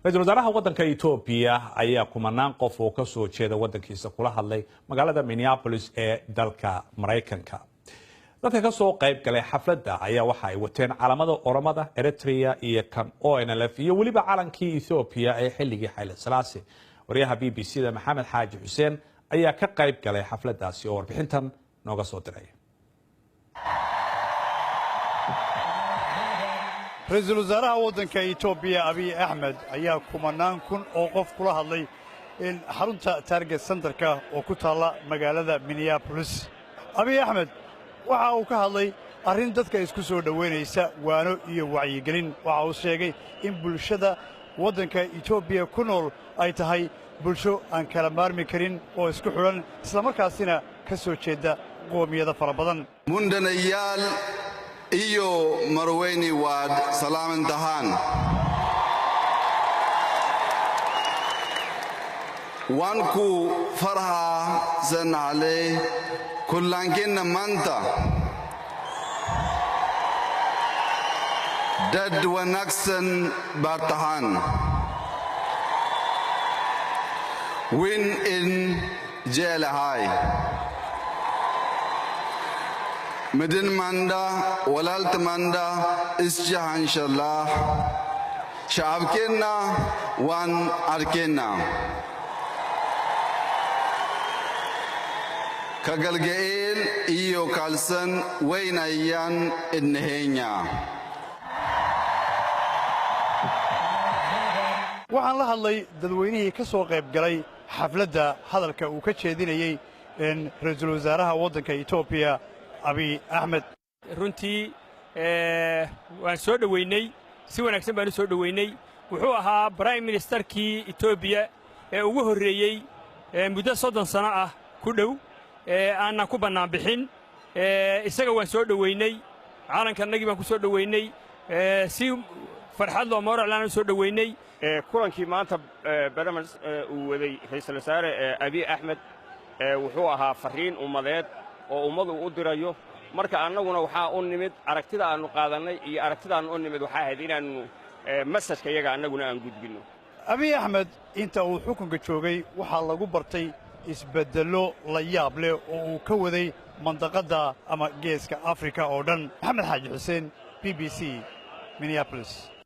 ra-iisul wasaaraha waddanka Itoobiya ayaa kumanaan qof oo ka soo jeeda waddankiisa kula hadlay magaalada Minneapolis ee dalka Mareykanka. dadka ka soo qayb galay xafladda ayaa waxa ay wateen calamada Oromada, Eritrea iyo kan ONLF iyo waliba calankii Itoobiya ee xilligii Haile Selassie. wariyaha BBC-da Maxamed Xaaji Xuseen ayaa ka qayb galay xafladdaasi oo warbixintan nooga soo diray. ra-iisul wasaaraha waddanka Itoobiya Abiy Ahmed ayaa kumanaan kun oo qof kula hadlay xarunta Target Centerka oo ku taala magaalada Minneapolis. Abiy Ahmed waxa uu ka hadlay arrin dadka isku soo dhaweynaysa waano iyo wacyigelin. waxa uu sheegay in bulshada waddanka Itoobiya ku nool ay tahay bulsho aan kala maarmi karin oo isku xulan isla markaasina ka soo jeeda qoomiyada fara badan. mundanayaal iyo marweyni waad salaaman tahaan waanku farha sanale kullaankinna maanta dad wanaagsan baad tahaan win in jeelahay midin manda walaalta manda isjahan inshallah shacabkeenna waan arkeenna ka galga'eel iyo kaalsan weynayaan idnaheenya. waxaan la hadlay dadweynihii ka soo qayb galay xafladda hadalka uu ka jeedinayay ra-iisul wasaaraha waddanka Itoobiya Abiy Ahmed. runtii waan soo dhaweynay si wanaagsan baan u soo dhaweynay. wuxuu ahaa prime ministerkii Itoobiya ee ugu horreeyay muddo 30 sano ah ku dhow aanna ku bannaan bixin. isaga waan soo dhaweynay, calankannagii baan ku soo dhaweynay, si farxad loo mooraclaan u soo dhaweynay. kulankii maanta barnaamij uu waday ra'iisul wasaare Abiy Ahmed wuxuu ahaa fariin ummadeed oo ummadu u dirayo. marka annaguna waxaa u nimid aragtida aanu qaadanay iyo aragtida aanu u nimid waxa ahayd inaanu masajka iyaga annaguna aan gudbino. Abiy Ahmed inta uu xukunka joogay waxaa lagu bartay isbeddello la yaab leh oo uu ka waday mandaqadda ama geeska Afrika oo dhan. Maxamed Xaaji Xuseen, BBC, Minneapolis.